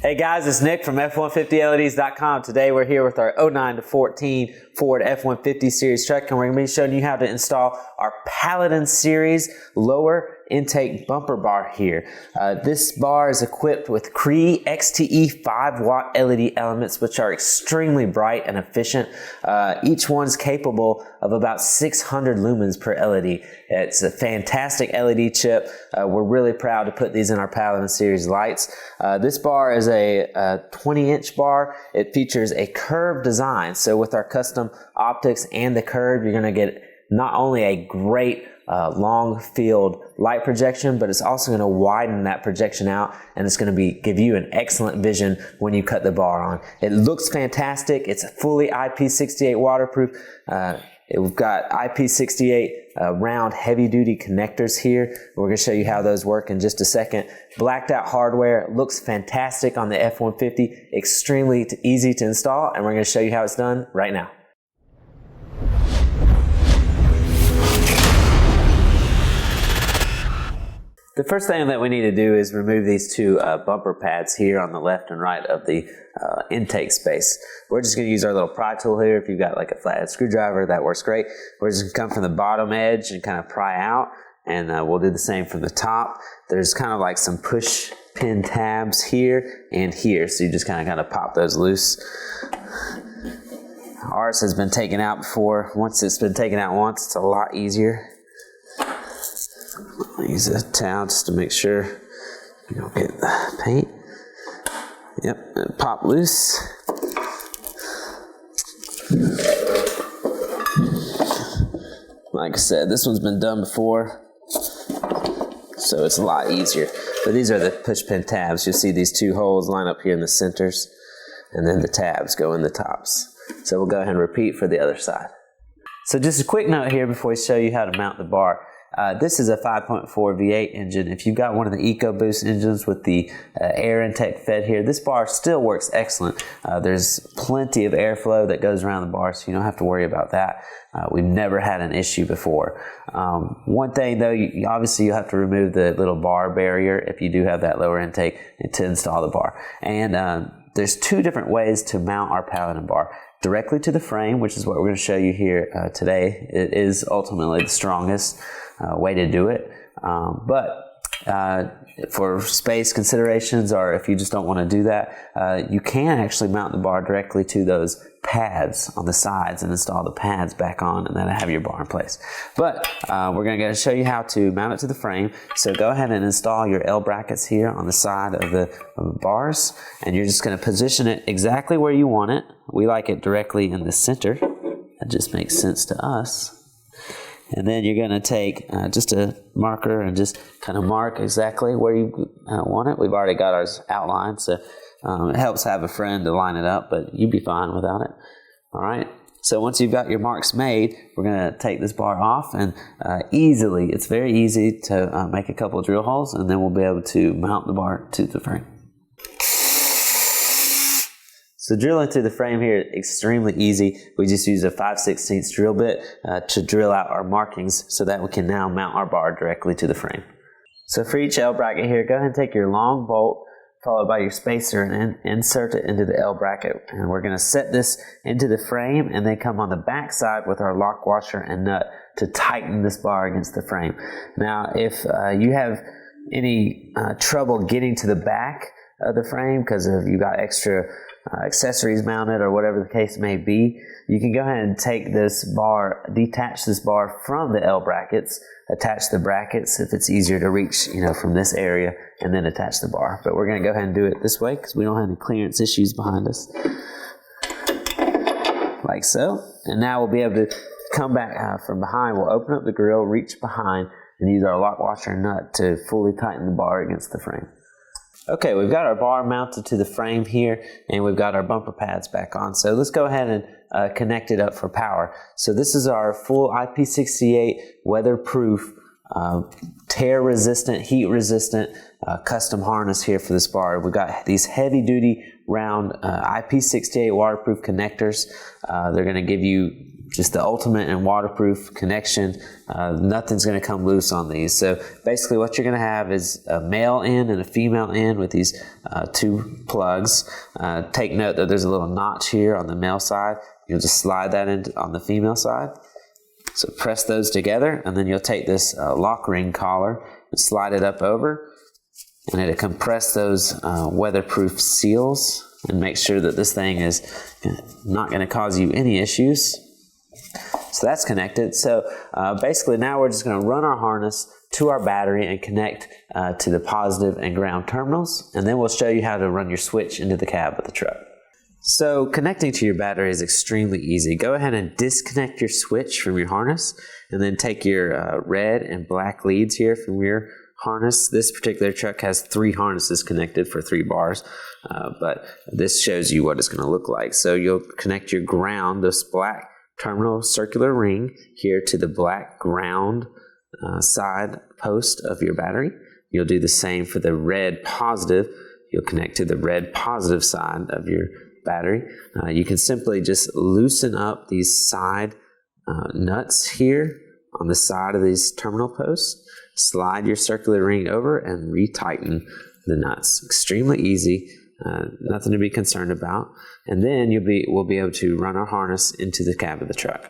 Hey guys, it's Nick from F150LEDs.com. Today we're here with our 09 to 14 Ford F150 series truck, and we're going to be showing you how to install our Paladin series lower intake bumper bar here. This bar is equipped with CREE XTE 5-watt LED elements, which are extremely bright and efficient. Each one's capable of about 600 lumens per LED. It's a fantastic LED chip. We're really proud to put these in our Paladin series lights. This bar is a 20-inch bar. It features a curved design. So with our custom optics and the curve, you're going to get not only a great long field light projection, but it's also going to widen that projection out, and it's going to give you an excellent vision when you cut the bar on. It looks fantastic. It's fully IP68 waterproof. We've got IP68 round heavy duty connectors here. We're going to show you how those work in just a second. Blacked out hardware. It looks fantastic on the F150. Extremely easy to install, and we're going to show you how it's done right now. The first thing that we need to do is remove these two bumper pads here on the left and right of the intake space. We're just going to use our little pry tool here. If you've got like a flathead screwdriver, that works great. We're just going to come from the bottom edge and kind of pry out, and we'll do the same from the top. There's kind of like some push pin tabs here and here, so you just kind of pop those loose. Ours has been taken out before. Once it's been taken out once, it's a lot easier. I'll use a towel just to make sure you don't get the paint. Yep, and pop loose. Like I said, this one's been done before, so it's a lot easier. But these are the push pin tabs. You'll see these two holes line up here in the centers, and then the tabs go in the tops. So we'll go ahead and repeat for the other side. So just a quick note here before we show you how to mount the bar. This is a 5.4 V8 engine. If you've got one of the EcoBoost engines with the air intake fed here, this bar still works excellent. There's plenty of airflow that goes around the bar, so you don't have to worry about that. We've never had an issue before. One thing though, obviously you'll have to remove the little bar barrier if you do have that lower intake to install the bar. And there's two different ways to mount our Paladin bar. Directly to the frame, which is what we're going to show you here today. It is ultimately the strongest way to do it. But for space considerations, or if you just don't want to do that, you can actually mount the bar directly to those pads on the sides and install the pads back on, and then have your bar in place. But we're going to show you how to mount it to the frame. So go ahead and install your L brackets here on the side of the bars, and you're just going to position it exactly where you want it. We like it directly in the center. That just makes sense to us. And then you're going to take just a marker and just kind of mark exactly where you want it. We've already got ours outlined, so it helps have a friend to line it up, but you'd be fine without it. All right. So once you've got your marks made, we're going to take this bar off, and it's very easy to make a couple of drill holes, and then we'll be able to mount the bar to the frame. So drilling through the frame here is extremely easy. We just use a 5/16 drill bit to drill out our markings so that we can now mount our bar directly to the frame. So for each L bracket here, go ahead and take your long bolt followed by your spacer and insert it into the L bracket. And we're going to set this into the frame and then come on the back side with our lock washer and nut to tighten this bar against the frame. Now if you have any trouble getting to the back of the frame because you got extra accessories mounted or whatever the case may be, you can go ahead and take this bar, detach this bar from the L brackets, attach the brackets if it's easier to reach, from this area, and then attach the bar. But we're going to go ahead and do it this way because we don't have any clearance issues behind us. Like so. And now we'll be able to come back from behind. We'll open up the grill, reach behind, and use our lock washer and nut to fully tighten the bar against the frame. Okay, we've got our bar mounted to the frame here, and we've got our bumper pads back on. So let's go ahead and connect it up for power. So this is our full IP68 weatherproof, tear-resistant, heat-resistant custom harness here for this bar. We've got these heavy-duty round IP68 waterproof connectors. They're going to give you just the ultimate and waterproof connection. Nothing's going to come loose on these. So basically what you're going to have is a male end and a female end with these two plugs. Take note that there's a little notch here on the male side. You'll just slide that in on the female side. So press those together, and then you'll take this lock ring collar and slide it up over, and it'll compress those weatherproof seals and make sure that this thing is not going to cause you any issues. So that's connected. So basically now we're just going to run our harness to our battery and connect to the positive and ground terminals, and then we'll show you how to run your switch into the cab of the truck. So connecting to your battery is extremely easy. Go ahead and disconnect your switch from your harness, and then take your red and black leads here from your harness. This particular truck has 3 harnesses connected for 3 bars, but this shows you what it's going to look like. So you'll connect your ground, this black terminal circular ring, here to the black ground side post of your battery. You'll do the same for the red positive. You'll connect to the red positive side of your battery. You can simply just loosen up these side nuts here on the side of these terminal posts. Slide your circular ring over and retighten the nuts. Extremely easy, nothing to be concerned about. And then we'll be able to run our harness into the cab of the truck.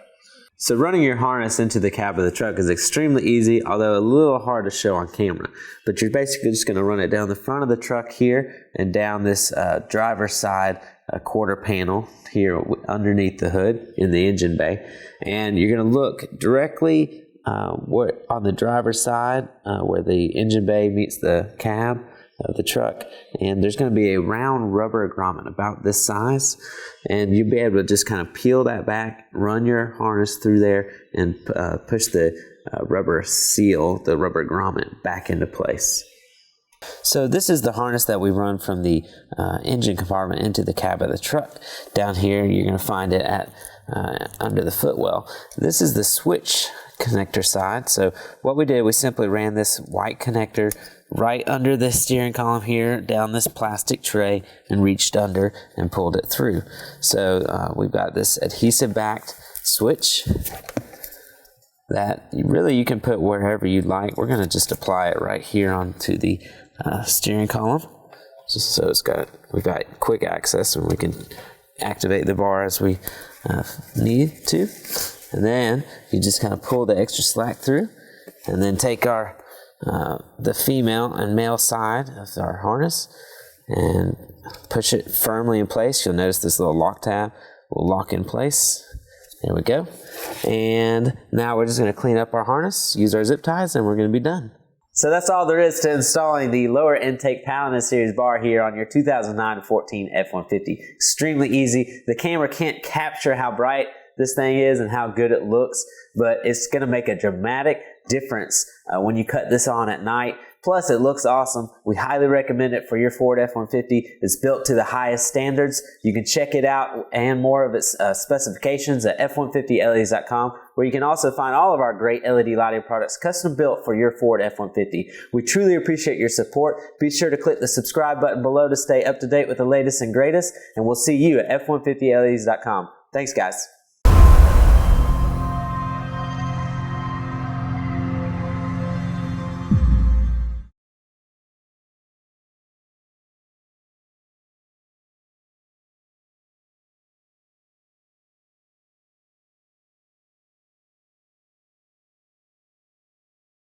So running your harness into the cab of the truck is extremely easy, although a little hard to show on camera. But you're basically just going to run it down the front of the truck here and down this driver's side quarter panel here underneath the hood in the engine bay. And you're going to look directly on the driver's side where the engine bay meets the cab of the truck, and there's going to be a round rubber grommet about this size, and you'll be able to just kind of peel that back, run your harness through there, and push the rubber seal, the rubber grommet, back into place. So this is the harness that we run from the engine compartment into the cab of the truck. Down here you're going to find it at under the footwell. This is the switch connector side. So what we did, we simply ran this white connector right under the steering column here, down this plastic tray, and reached under and pulled it through. So we've got this adhesive backed switch that you can put wherever you'd like. We're going to just apply it right here onto the steering column, just so we've got quick access and we can activate the bar as we need to. And then you just kind of pull the extra slack through, and then take our the female and male side of our harness and push it firmly in place. You'll notice this little lock tab will lock in place. There we go. And now we're just going to clean up our harness, use our zip ties, and we're going to be done. So that's all there is to installing the lower intake Paladin series bar here on your 2009-14 F-150. Extremely easy. The camera can't capture how bright this thing is and how good it looks, but it's going to make a dramatic difference when you cut this on at night. Plus, it looks awesome. We highly recommend it for your Ford F-150. It's built to the highest standards. You can check it out and more of its specifications at F150LEDS.com, where you can also find all of our great LED lighting products custom built for your Ford F-150. We truly appreciate your support. Be sure to click the subscribe button below to stay up to date with the latest and greatest, and we'll see you at F150LEDS.com. Thanks, guys.